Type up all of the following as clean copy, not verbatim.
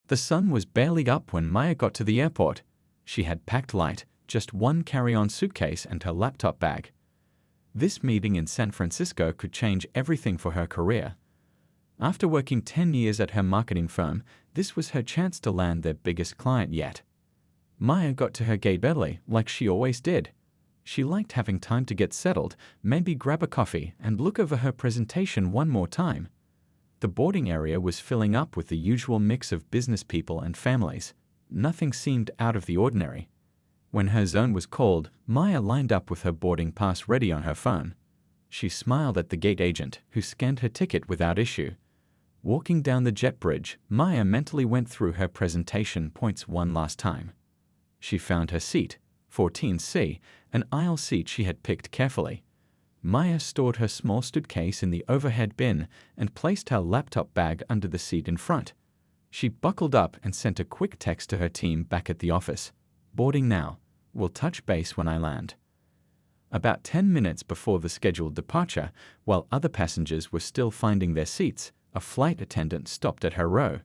The sun was barely up when Maya got to the airport. She had packed light, just one carry-on suitcase and her laptop bag. This meeting in San Francisco could change everything for her career. After working 10 years at her marketing firm, this was her chance to land their biggest client yet. Maya got to her gate early, like she always did. She liked having time to get settled, maybe grab a coffee, and look over her presentation one more time. The boarding area was filling up with the usual mix of business people and families. Nothing seemed out of the ordinary. When her zone was called, Maya lined up with her boarding pass ready on her phone. She smiled at the gate agent, who scanned her ticket without issue. Walking down the jet bridge, Maya mentally went through her presentation points one last time. She found her seat, 14C, an aisle seat she had picked carefully. Maya stored her small suitcase in the overhead bin and placed her laptop bag under the seat in front. She buckled up and sent a quick text to her team back at the office. "Boarding now. We'll touch base when I land." About 10 minutes before the scheduled departure, while other passengers were still finding their seats, a flight attendant stopped at her row.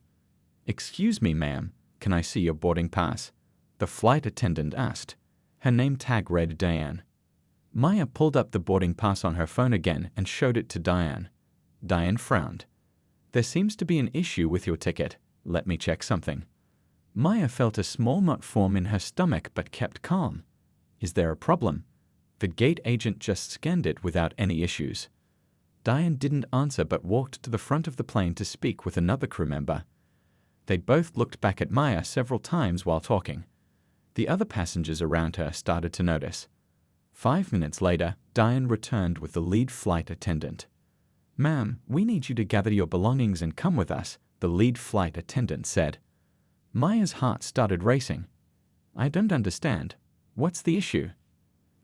"Excuse me, ma'am, can I see your boarding pass?" the flight attendant asked. Her name tag read Diane. Maya pulled up the boarding pass on her phone again and showed it to Diane. Diane frowned. "There seems to be an issue with your ticket. Let me check something." Maya felt a small knot form in her stomach but kept calm. "Is there a problem?" The gate agent just scanned it without any issues. Diane didn't answer but walked to the front of the plane to speak with another crew member. They both looked back at Maya several times while talking. The other passengers around her started to notice. 5 minutes later, Diane returned with the lead flight attendant. "Ma'am, we need you to gather your belongings and come with us," the lead flight attendant said. Maya's heart started racing. "I don't understand. What's the issue?"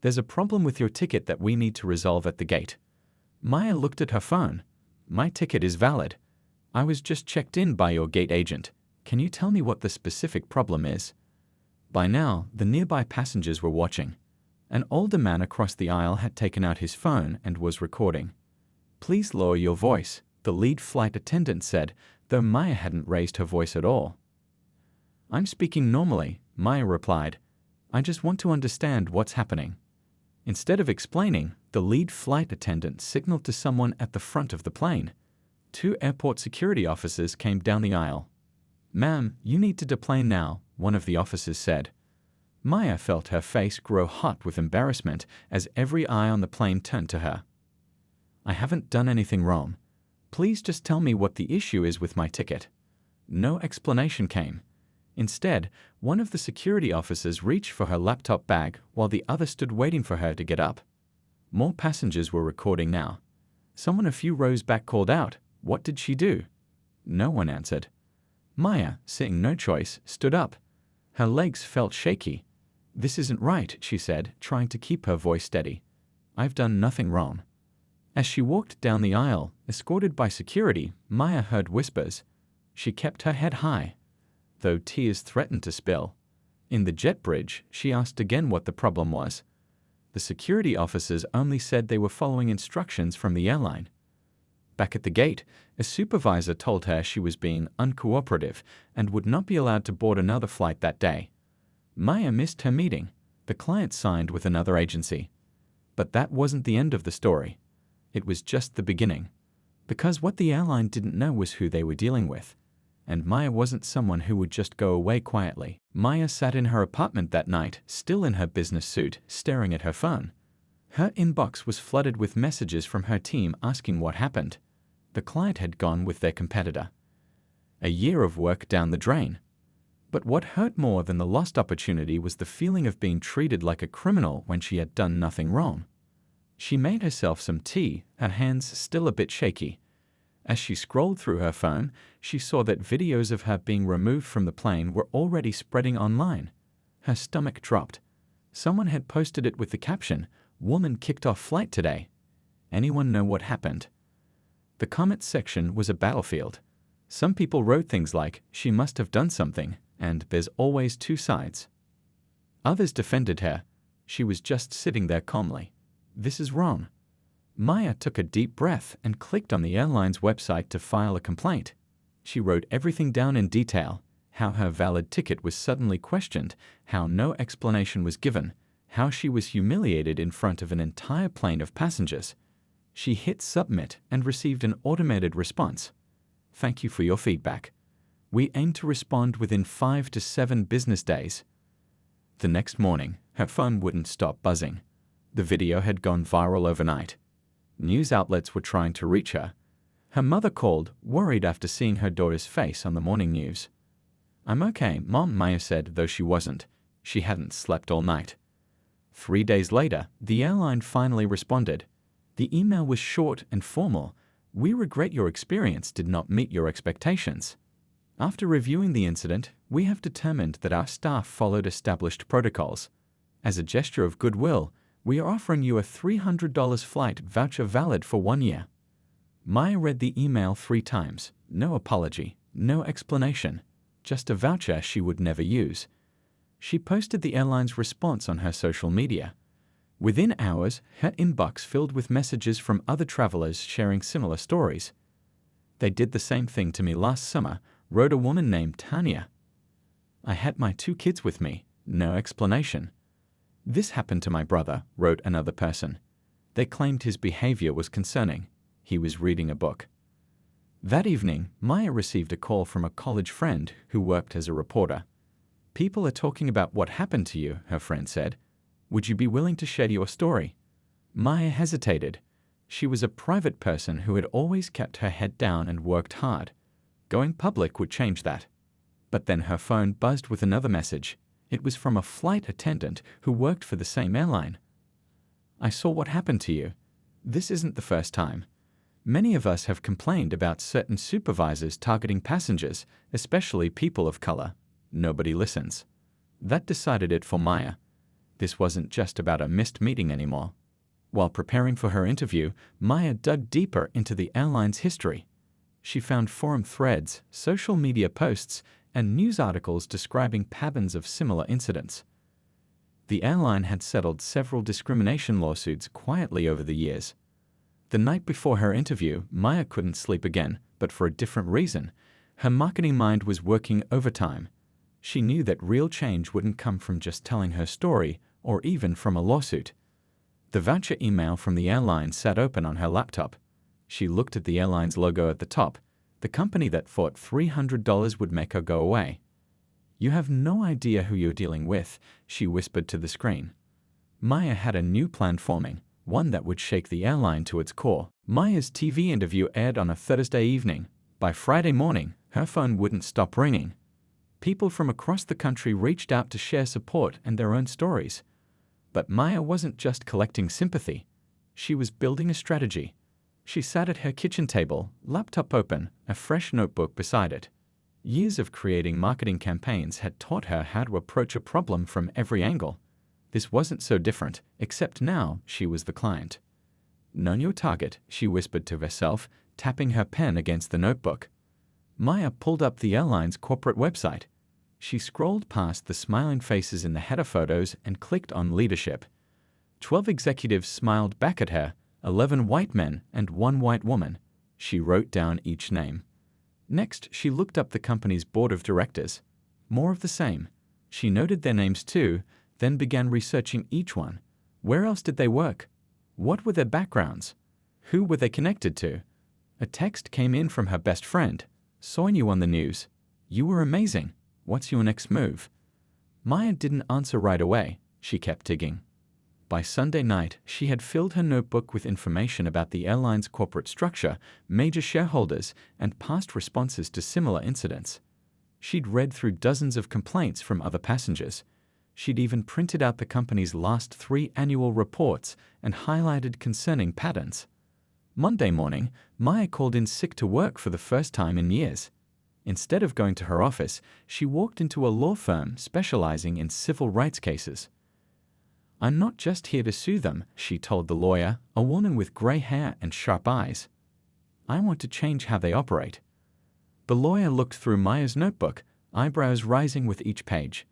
"There's a problem with your ticket that we need to resolve at the gate." Maya looked at her phone. "My ticket is valid. I was just checked in by your gate agent. Can you tell me what the specific problem is?" By now, the nearby passengers were watching. An older man across the aisle had taken out his phone and was recording. "Please lower your voice," the lead flight attendant said, though Maya hadn't raised her voice at all. "I'm speaking normally," Maya replied. "I just want to understand what's happening." Instead of explaining, the lead flight attendant signaled to someone at the front of the plane. 2 airport security officers came down the aisle. "Ma'am, you need to deplane now," one of the officers said. Maya felt her face grow hot with embarrassment as every eye on the plane turned to her. "I haven't done anything wrong. Please just tell me what the issue is with my ticket." No explanation came. Instead, one of the security officers reached for her laptop bag while the other stood waiting for her to get up. More passengers were recording now. Someone a few rows back called out, "What did she do?" No one answered. Maya, seeing no choice, stood up. Her legs felt shaky. "This isn't right," she said, trying to keep her voice steady. "I've done nothing wrong." As she walked down the aisle, escorted by security, Maya heard whispers. She kept her head high, though tears threatened to spill. In the jet bridge, she asked again what the problem was. The security officers only said they were following instructions from the airline. Back at the gate, a supervisor told her she was being uncooperative and would not be allowed to board another flight that day. Maya missed her meeting. The client signed with another agency. But that wasn't the end of the story. It was just the beginning. Because what the airline didn't know was who they were dealing with. And Maya wasn't someone who would just go away quietly. Maya sat in her apartment that night, still in her business suit, staring at her phone. Her inbox was flooded with messages from her team asking what happened. The client had gone with their competitor. A year of work down the drain. But what hurt more than the lost opportunity was the feeling of being treated like a criminal when she had done nothing wrong. She made herself some tea, her hands still a bit shaky. As she scrolled through her phone, she saw that videos of her being removed from the plane were already spreading online. Her stomach dropped. Someone had posted it with the caption, "Woman kicked off flight today. Anyone know what happened?" The comments section was a battlefield. Some people wrote things like, "She must have done something," and "There's always 2 sides." Others defended her. She was just sitting there calmly. This is wrong. Maya took a deep breath and clicked on the airline's website to file a complaint. She wrote everything down in detail: how her valid ticket was suddenly questioned, how no explanation was given, how she was humiliated in front of an entire plane of passengers. She hit submit and received an automated response. Thank you for your feedback. We aim to respond within 5 to 7 business days. The next morning, her phone wouldn't stop buzzing. The video had gone viral overnight. News outlets were trying to reach her. Her mother called, worried after seeing her daughter's face on the morning news. "I'm okay, Mom," Maya said, though she wasn't. She hadn't slept all night. 3 days later, the airline finally responded. The email was short and formal. "We regret your experience did not meet your expectations. After reviewing the incident, we have determined that our staff followed established protocols. As a gesture of goodwill, we are offering you a $300 flight voucher valid for 1 year." Maya read the email 3 times. No apology, no explanation, just a voucher she would never use. She posted the airline's response on her social media. Within hours, her inbox filled with messages from other travelers sharing similar stories. "They did the same thing to me last summer," wrote a woman named Tanya. "I had my 2 kids with me. No explanation." "This happened to my brother," wrote another person. "They claimed his behavior was concerning. He was reading a book." That evening, Maya received a call from a college friend who worked as a reporter. "People are talking about what happened to you," her friend said. "Would you be willing to share your story?" Maya hesitated. She was a private person who had always kept her head down and worked hard. Going public would change that. But then her phone buzzed with another message. It was from a flight attendant who worked for the same airline. "I saw what happened to you. This isn't the first time. Many of us have complained about certain supervisors targeting passengers, especially people of color. Nobody listens." That decided it for Maya. This wasn't just about a missed meeting anymore. While preparing for her interview, Maya dug deeper into the airline's history. She found forum threads, social media posts, and news articles describing patterns of similar incidents. The airline had settled several discrimination lawsuits quietly over the years. The night before her interview, Maya couldn't sleep again, but for a different reason. Her marketing mind was working overtime. She knew that real change wouldn't come from just telling her story, or even from a lawsuit. The voucher email from the airline sat open on her laptop. She looked at the airline's logo at the top, the company that thought $300 would make her go away. "You have no idea who you're dealing with," she whispered to the screen. Maya had a new plan forming, one that would shake the airline to its core. Maya's TV interview aired on a Thursday evening. By Friday morning, her phone wouldn't stop ringing. People from across the country reached out to share support and their own stories. But Maya wasn't just collecting sympathy. She was building a strategy. She sat at her kitchen table, laptop open, a fresh notebook beside it. Years of creating marketing campaigns had taught her how to approach a problem from every angle. This wasn't so different, except now she was the client. "Know your target," she whispered to herself, tapping her pen against the notebook. Maya pulled up the airline's corporate website. She scrolled past the smiling faces in the header photos and clicked on Leadership. 12 executives smiled back at her, 11 white men and 1 white woman. She wrote down each name. Next, she looked up the company's board of directors. More of the same. She noted their names too, then began researching each one. Where else did they work? What were their backgrounds? Who were they connected to? A text came in from her best friend. "Saw you on the news. You were amazing. What's your next move?" Maya didn't answer right away. She kept digging. By Sunday night, she had filled her notebook with information about the airline's corporate structure, major shareholders, and past responses to similar incidents. She'd read through dozens of complaints from other passengers. She'd even printed out the company's last 3 annual reports and highlighted concerning patterns. Monday morning, Maya called in sick to work for the first time in years. Instead of going to her office, she walked into a law firm specializing in civil rights cases. "I'm not just here to sue them," she told the lawyer, a woman with gray hair and sharp eyes. "I want to change how they operate." The lawyer looked through Maya's notebook, eyebrows rising with each page.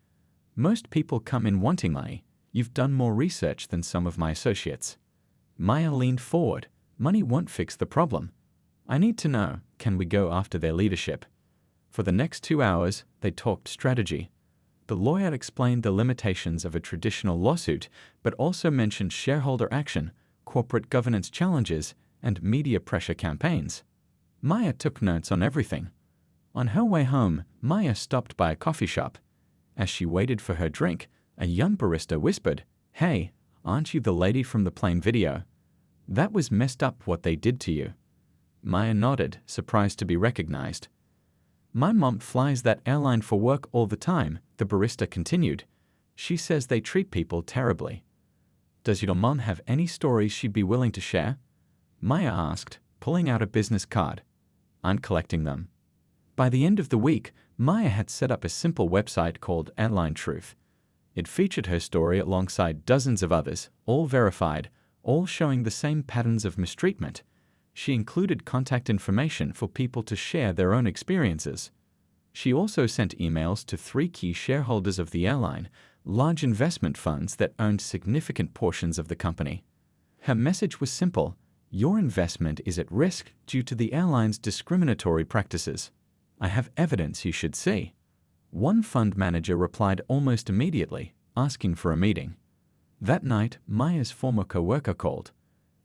"Most people come in wanting money. You've done more research than some of my associates." Maya leaned forward. "Money won't fix the problem. I need to know, can we go after their leadership?" For the next 2 hours, they talked strategy. The lawyer explained the limitations of a traditional lawsuit, but also mentioned shareholder action, corporate governance challenges, and media pressure campaigns. Maya took notes on everything. On her way home, Maya stopped by a coffee shop. As she waited for her drink, a young barista whispered, "Hey, aren't you the lady from the plane video? That was messed up what they did to you." Maya nodded, surprised to be recognized. "My mom flies that airline for work all the time," the barista continued. "She says they treat people terribly." "Does your mom have any stories she'd be willing to share?" Maya asked, pulling out a business card. "I'm collecting them." By the end of the week, Maya had set up a simple website called Airline Truth. It featured her story alongside dozens of others, all verified, all showing the same patterns of mistreatment. She included contact information for people to share their own experiences. She also sent emails to 3 key shareholders of the airline, large investment funds that owned significant portions of the company. Her message was simple: your investment is at risk due to the airline's discriminatory practices. I have evidence you should see. One fund manager replied almost immediately, asking for a meeting. That night, Maya's former co-worker called.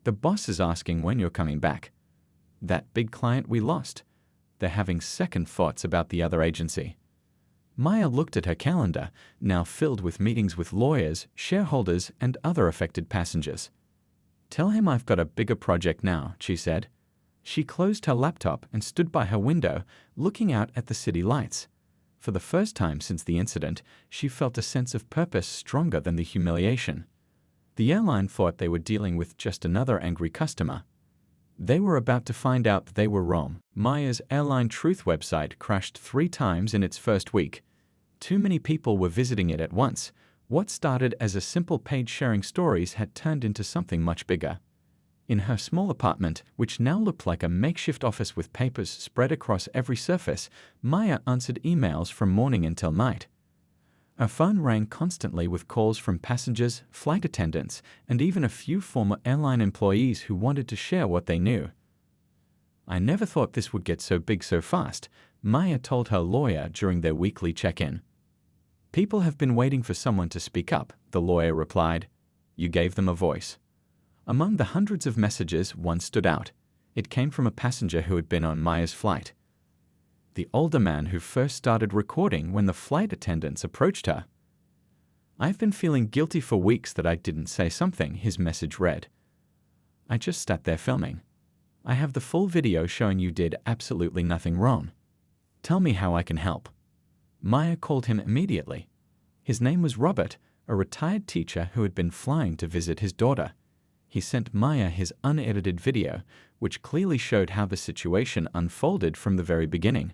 "The boss is asking when you're coming back. That big client we lost. They're having second thoughts about the other agency." Maya looked at her calendar, now filled with meetings with lawyers, shareholders, and other affected passengers. "Tell him I've got a bigger project now," she said. She closed her laptop and stood by her window, looking out at the city lights. For the first time since the incident, she felt a sense of purpose stronger than the humiliation. The airline thought they were dealing with just another angry customer. They were about to find out that they were wrong. Maya's Airline Truth website crashed 3 times in its first week. Too many people were visiting it at once. What started as a simple page sharing stories had turned into something much bigger. In her small apartment, which now looked like a makeshift office with papers spread across every surface, Maya answered emails from morning until night. Her phone rang constantly with calls from passengers, flight attendants, and even a few former airline employees who wanted to share what they knew. "I never thought this would get so big so fast," Maya told her lawyer during their weekly check-in. "People have been waiting for someone to speak up," the lawyer replied. "You gave them a voice." Among the hundreds of messages, one stood out. It came from a passenger who had been on Maya's flight. The older man who first started recording when the flight attendants approached her. "I've been feeling guilty for weeks that I didn't say something," his message read. "I just sat there filming. I have the full video showing you did absolutely nothing wrong. Tell me how I can help." Maya called him immediately. His name was Robert, a retired teacher who had been flying to visit his daughter. He sent Maya his unedited video, which clearly showed how the situation unfolded from the very beginning.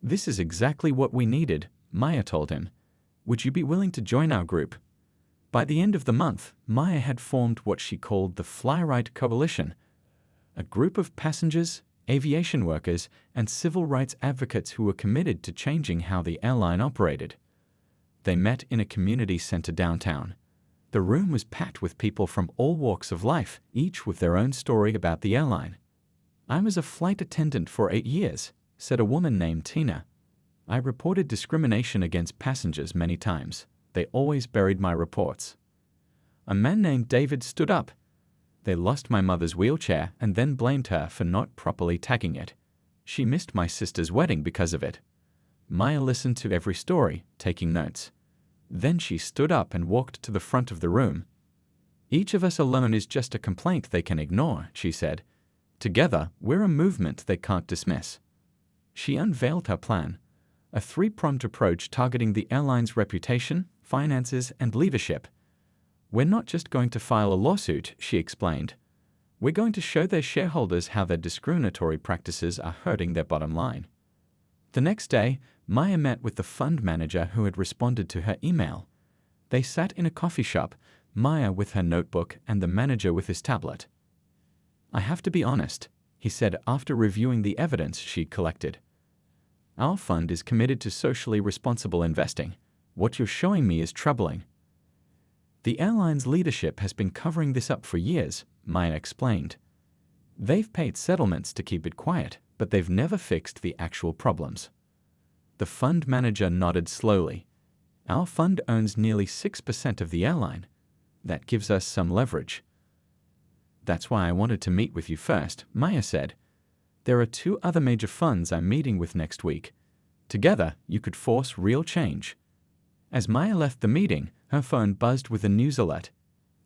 "This is exactly what we needed," Maya told him. "Would you be willing to join our group?" By the end of the month, Maya had formed what she called the Fly-Right Coalition, a group of passengers, aviation workers, and civil rights advocates who were committed to changing how the airline operated. They met in a community center downtown. The room was packed with people from all walks of life, each with their own story about the airline. "I was a flight attendant for 8 years, said a woman named Tina. "I reported discrimination against passengers many times. They always buried my reports." A man named David stood up. "They lost my mother's wheelchair and then blamed her for not properly tagging it. She missed my sister's wedding because of it." Maya listened to every story, taking notes. Then she stood up and walked to the front of the room. "Each of us alone is just a complaint they can ignore," she said. "Together, we're a movement they can't dismiss." She unveiled her plan, a 3-pronged approach targeting the airline's reputation, finances, and leadership. "We're not just going to file a lawsuit," she explained. "We're going to show their shareholders how their discriminatory practices are hurting their bottom line." The next day, Maya met with the fund manager who had responded to her email. They sat in a coffee shop, Maya with her notebook and the manager with his tablet. "I have to be honest," he said after reviewing the evidence she'd collected. "Our fund is committed to socially responsible investing. What you're showing me is troubling." "The airline's leadership has been covering this up for years," Maya explained. "They've paid settlements to keep it quiet, but they've never fixed the actual problems." The fund manager nodded slowly. Our fund owns nearly 6% of the airline. That gives us some leverage. That's why I wanted to meet with you first, Maya said. There are 2 other major funds I'm meeting with next week. Together, you could force real change. As Maya left the meeting, her phone buzzed with a news alert.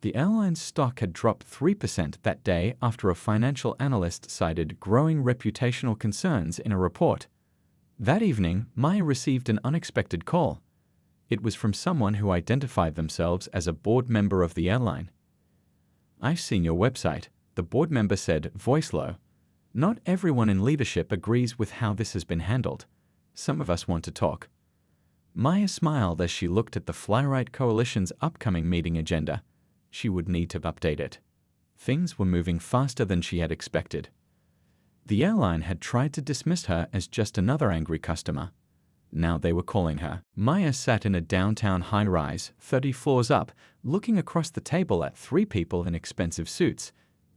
The airline's stock had dropped 3% that day after a financial analyst cited growing reputational concerns in a report. That evening, Maya received an unexpected call. It was from someone who identified themselves as a board member of the airline. "I've seen your website," the board member said, voice low. "Not everyone in leadership agrees with how this has been handled. Some of us want to talk." Maya smiled as she looked at the Fly-Right Coalition's upcoming meeting agenda. She would need to update it. Things were moving faster than she had expected. The airline had tried to dismiss her as just another angry customer. Now they were calling her. Maya sat in a downtown high-rise, 30 floors up, looking across the table at 3 people in expensive suits.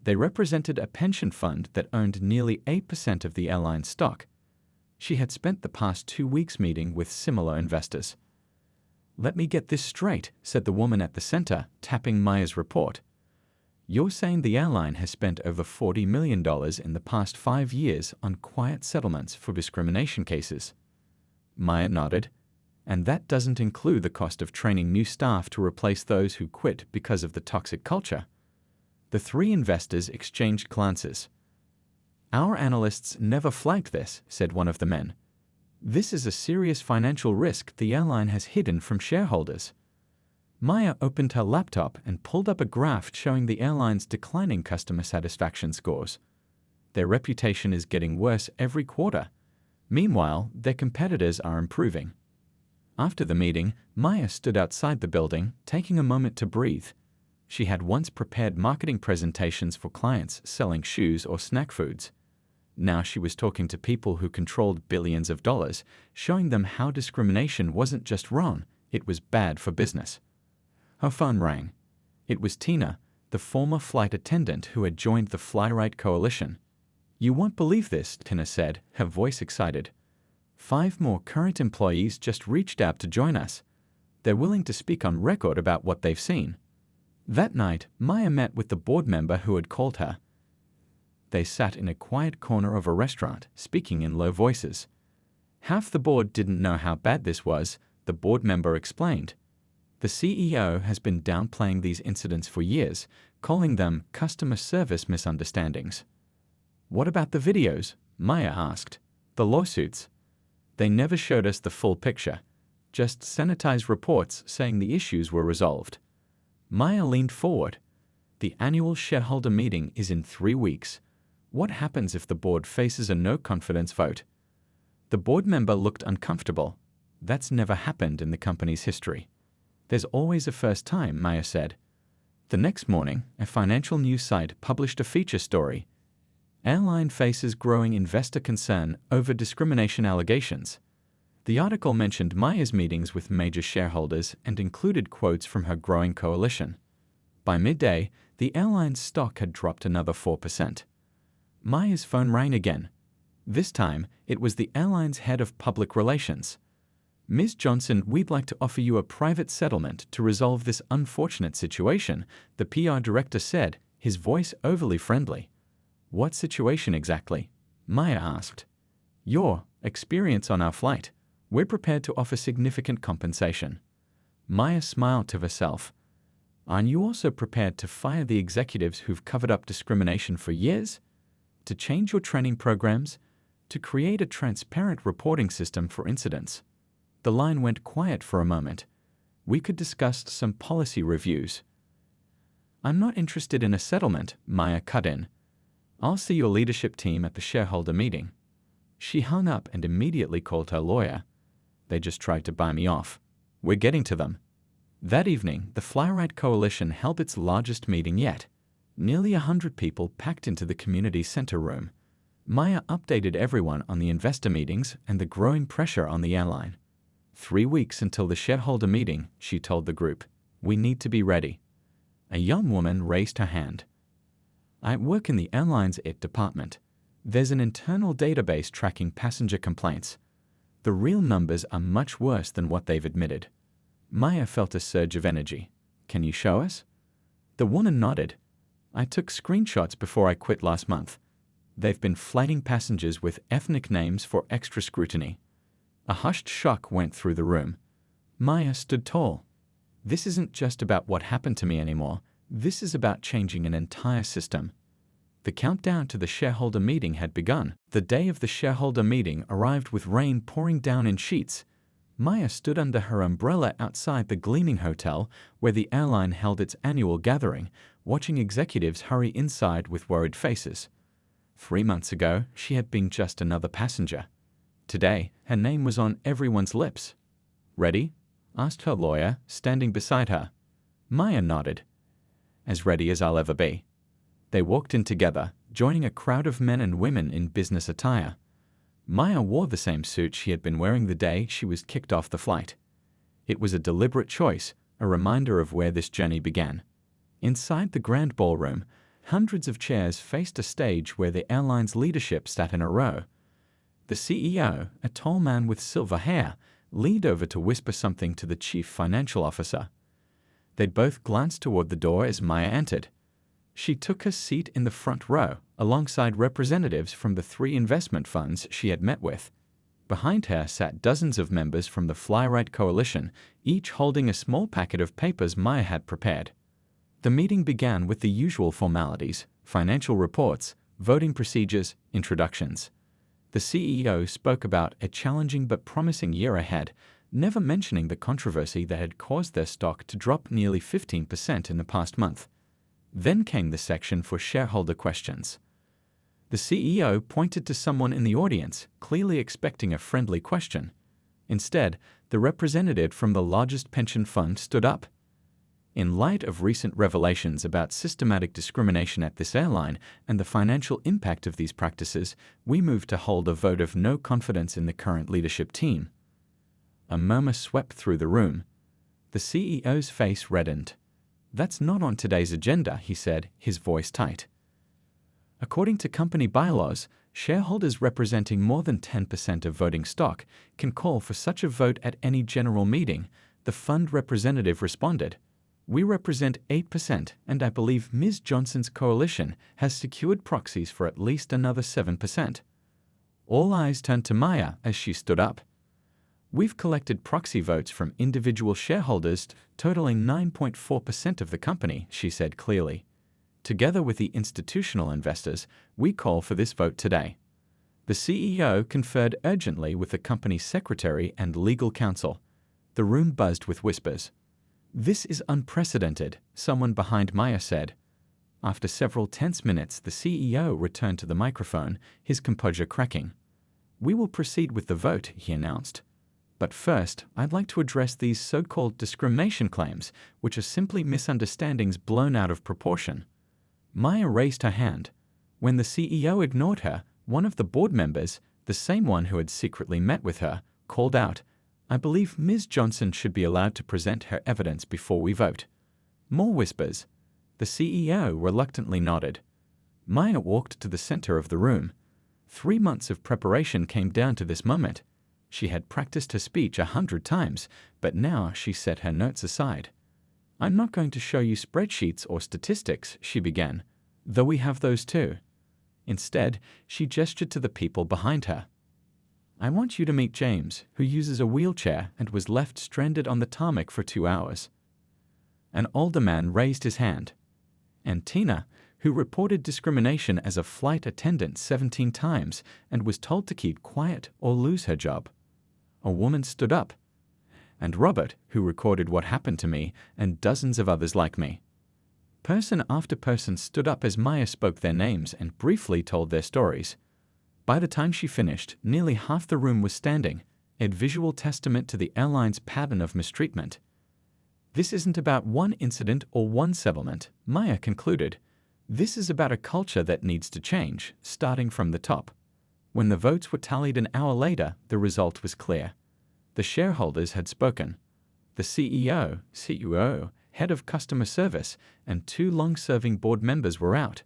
They represented a pension fund that owned nearly 8% of the airline's stock. She had spent the past 2 weeks meeting with similar investors. "Let me get this straight," said the woman at the center, tapping Maya's report. "You're saying the airline has spent over $40 million in the past 5 years on quiet settlements for discrimination cases?" Maya nodded. "And that doesn't include the cost of training new staff to replace those who quit because of the toxic culture." The 3 investors exchanged glances. "Our analysts never flagged this," said one of the men. "This is a serious financial risk the airline has hidden from shareholders." Maya opened her laptop and pulled up a graph showing the airline's declining customer satisfaction scores. Their reputation is getting worse every quarter. Meanwhile, their competitors are improving. After the meeting, Maya stood outside the building, taking a moment to breathe. She had once prepared marketing presentations for clients selling shoes or snack foods. Now she was talking to people who controlled billions of dollars, showing them how discrimination wasn't just wrong, it was bad for business. Her phone rang. It was Tina, the former flight attendant who had joined the Fly-Right Coalition. "You won't believe this," Tina said, her voice excited. 5 more current employees just reached out to join us. They're willing to speak on record about what they've seen. That night, Maya met with the board member who had called her. They sat in a quiet corner of a restaurant, speaking in low voices. Half the board didn't know how bad this was, the board member explained. The CEO has been downplaying these incidents for years, calling them customer service misunderstandings. "What about the videos?" Maya asked. "The lawsuits?" "They never showed us the full picture. Just sanitized reports saying the issues were resolved." Maya leaned forward. "The annual shareholder meeting is in 3 weeks. What happens if the board faces a no-confidence vote?" The board member looked uncomfortable. "That's never happened in the company's history." "There's always a first time," Maya said. The next morning, a financial news site published a feature story. Airline faces growing investor concern over discrimination allegations. The article mentioned Maya's meetings with major shareholders and included quotes from her growing coalition. By midday, the airline's stock had dropped another 4%. Maya's phone rang again. This time, it was the airline's head of public relations. "Ms. Johnson, we'd like to offer you a private settlement to resolve this unfortunate situation," the PR director said, his voice overly friendly. "What situation exactly?" Maya asked. "Your experience on our flight. We're prepared to offer significant compensation." Maya smiled to herself. "Aren't you also prepared to fire the executives who've covered up discrimination for years? To change your training programs? To create a transparent reporting system for incidents?" The line went quiet for a moment. "We could discuss some policy reviews." "I'm not interested in a settlement," Maya cut in. "I'll see your leadership team at the shareholder meeting." She hung up and immediately called her lawyer. "They just tried to buy me off. We're getting to them." That evening, the Fly-Right Coalition held its largest meeting yet. Nearly 100 people packed into the community center room. Maya updated everyone on the investor meetings and the growing pressure on the airline. 3 weeks until the shareholder meeting, she told the group. "We need to be ready." A young woman raised her hand. "I work in the airline's IT department. There's an internal database tracking passenger complaints. The real numbers are much worse than what they've admitted. Maya felt a surge of energy. Can you show us? The woman nodded. I took screenshots before I quit last month. They've been flighting passengers with ethnic names for extra scrutiny. A hushed shock went through the room. Maya stood tall. This isn't just about what happened to me anymore. This is about changing an entire system. The countdown to the shareholder meeting had begun. The day of the shareholder meeting arrived with rain pouring down in sheets. Maya stood under her umbrella outside the gleaming hotel where the airline held its annual gathering, watching executives hurry inside with worried faces. 3 months ago, she had been just another passenger. Today, her name was on everyone's lips. Ready? Asked her lawyer, standing beside her. Maya nodded. As ready as I'll ever be. They walked in together, joining a crowd of men and women in business attire. Maya wore the same suit she had been wearing the day she was kicked off the flight. It was a deliberate choice, a reminder of where this journey began. Inside the grand ballroom, hundreds of chairs faced a stage where the airline's leadership sat in a row. The CEO, a tall man with silver hair, leaned over to whisper something to the chief financial officer. They both glanced toward the door as Maya entered. She took her seat in the front row, alongside representatives from the 3 investment funds she had met with. Behind her sat dozens of members from the Fly-Right Coalition, each holding a small packet of papers Maya had prepared. The meeting began with the usual formalities: financial reports, voting procedures, introductions. The CEO spoke about a challenging but promising year ahead, never mentioning the controversy that had caused their stock to drop nearly 15% in the past month. Then came the section for shareholder questions. The CEO pointed to someone in the audience, clearly expecting a friendly question. Instead, the representative from the largest pension fund stood up. In light of recent revelations about systematic discrimination at this airline and the financial impact of these practices, we move to hold a vote of no confidence in the current leadership team. A murmur swept through the room. The CEO's face reddened. That's not on today's agenda, he said, his voice tight. According to company bylaws, shareholders representing more than 10% of voting stock can call for such a vote at any general meeting, the fund representative responded. We represent 8%, and I believe Ms. Johnson's coalition has secured proxies for at least another 7%. All eyes turned to Maya as she stood up. We've collected proxy votes from individual shareholders totaling 9.4% of the company, she said clearly. Together with the institutional investors, we call for this vote today. The CEO conferred urgently with the company's secretary and legal counsel. The room buzzed with whispers. This is unprecedented, someone behind Maya said. After several tense minutes, the CEO returned to the microphone, his composure cracking. We will proceed with the vote, he announced. But first, I'd like to address these so-called discrimination claims, which are simply misunderstandings blown out of proportion. Maya raised her hand. When the CEO ignored her, one of the board members, the same one who had secretly met with her, called out, I believe Ms. Johnson should be allowed to present her evidence before we vote. More whispers. The CEO reluctantly nodded. Maya walked to the center of the room. 3 months of preparation came down to this moment. She had practiced her speech 100 times, but now she set her notes aside. I'm not going to show you spreadsheets or statistics, she began, though we have those too. Instead, she gestured to the people behind her. I want you to meet James, who uses a wheelchair and was left stranded on the tarmac for 2 hours. An older man raised his hand. And Tina, who reported discrimination as a flight attendant 17 times and was told to keep quiet or lose her job. A woman stood up. And Robert, who recorded what happened to me and dozens of others like me. Person after person stood up as Maya spoke their names and briefly told their stories. By the time she finished, nearly half the room was standing, a visual testament to the airline's pattern of mistreatment. This isn't about one incident or one settlement, Maya concluded. This is about a culture that needs to change, starting from the top. When the votes were tallied an hour later, the result was clear. The shareholders had spoken. The CEO, CUO, head of customer service, and 2 long-serving board members were out.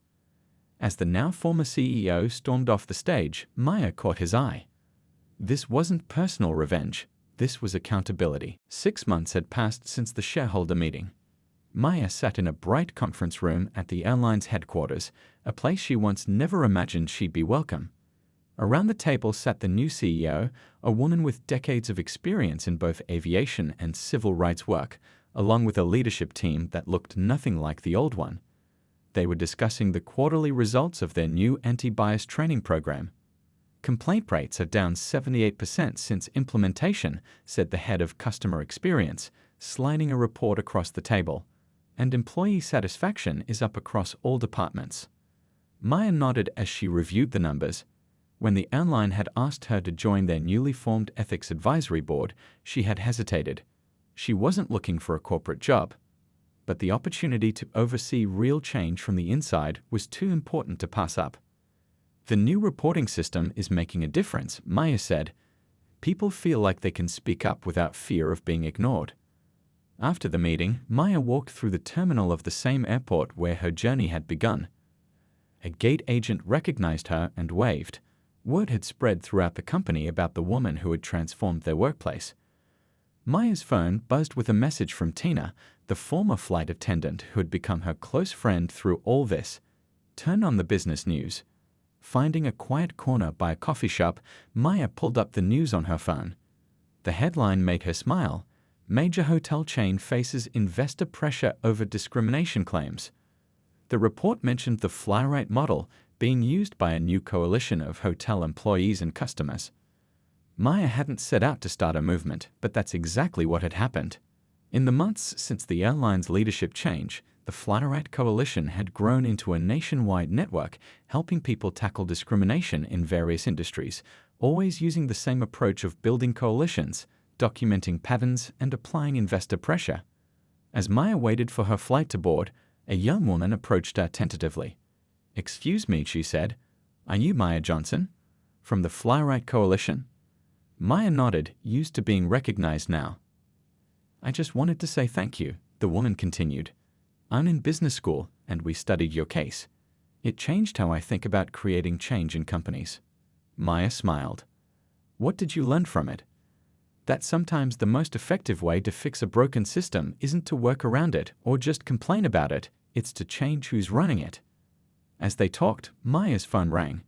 As the now former CEO stormed off the stage, Maya caught his eye. This wasn't personal revenge. This was accountability. 6 months had passed since the shareholder meeting. Maya sat in a bright conference room at the airline's headquarters, a place she once never imagined she'd be welcome. Around the table sat the new CEO, a woman with decades of experience in both aviation and civil rights work, along with a leadership team that looked nothing like the old one. They were discussing the quarterly results of their new anti-bias training program. Complaint rates are down 78% since implementation, said the head of customer experience, sliding a report across the table. And employee satisfaction is up across all departments. Maya nodded as she reviewed the numbers. When the airline had asked her to join their newly formed ethics advisory board, she had hesitated. She wasn't looking for a corporate job. But the opportunity to oversee real change from the inside was too important to pass up. The new reporting system is making a difference, Maya said. People feel like they can speak up without fear of being ignored. After the meeting, Maya walked through the terminal of the same airport where her journey had begun. A gate agent recognized her and waved. Word had spread throughout the company about the woman who had transformed their workplace. Maya's phone buzzed with a message from Tina, the former flight attendant who had become her close friend through all this. Turn on the business news. Finding a quiet corner by a coffee shop, Maya pulled up the news on her phone. The headline made her smile. Major hotel chain faces investor pressure over discrimination claims. The report mentioned the Fly-Right model being used by a new coalition of hotel employees and customers. Maya hadn't set out to start a movement, but that's exactly what had happened. In the months since the airline's leadership change, the Fly-Right coalition had grown into a nationwide network helping people tackle discrimination in various industries, always using the same approach of building coalitions, documenting patterns, and applying investor pressure. As Maya waited for her flight to board, a young woman approached her tentatively. "Excuse me," she said. "Are you Maya Johnson? From the Fly-Right Coalition?" Maya nodded, used to being recognized now. "I just wanted to say thank you," the woman continued. "I'm in business school, and we studied your case. It changed how I think about creating change in companies." Maya smiled. "What did you learn from it?" "That sometimes the most effective way to fix a broken system isn't to work around it or just complain about it, it's to change who's running it." As they talked, Maya's phone rang.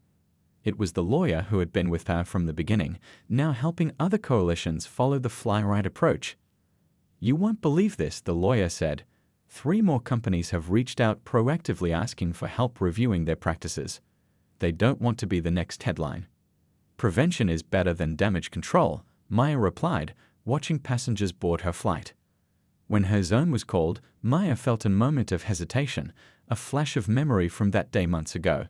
It was the lawyer who had been with her from the beginning, now helping other coalitions follow the Fly-Right approach. "You won't believe this," the lawyer said. 3 more companies have reached out proactively asking for help reviewing their practices. They don't want to be the next headline. "Prevention is better than damage control," Maya replied, watching passengers board her flight. When her zone was called, Maya felt a moment of hesitation, a flash of memory from that day months ago.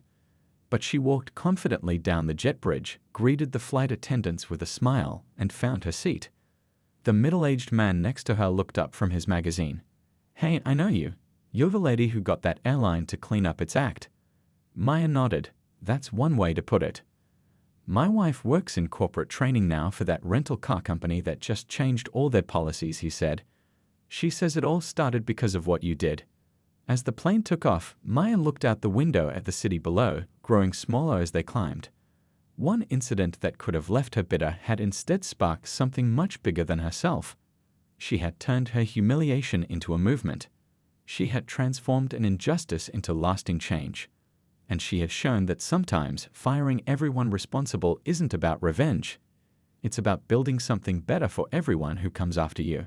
But she walked confidently down the jet bridge, greeted the flight attendants with a smile, and found her seat. The middle-aged man next to her looked up from his magazine. "Hey, I know you. You're the lady who got that airline to clean up its act." Maya nodded. "That's one way to put it." "My wife works in corporate training now for that rental car company that just changed all their policies," he said. "She says it all started because of what you did." As the plane took off, Maya looked out the window at the city below, growing smaller as they climbed. One incident that could have left her bitter had instead sparked something much bigger than herself. She had turned her humiliation into a movement. She had transformed an injustice into lasting change. And she had shown that sometimes firing everyone responsible isn't about revenge. It's about building something better for everyone who comes after you.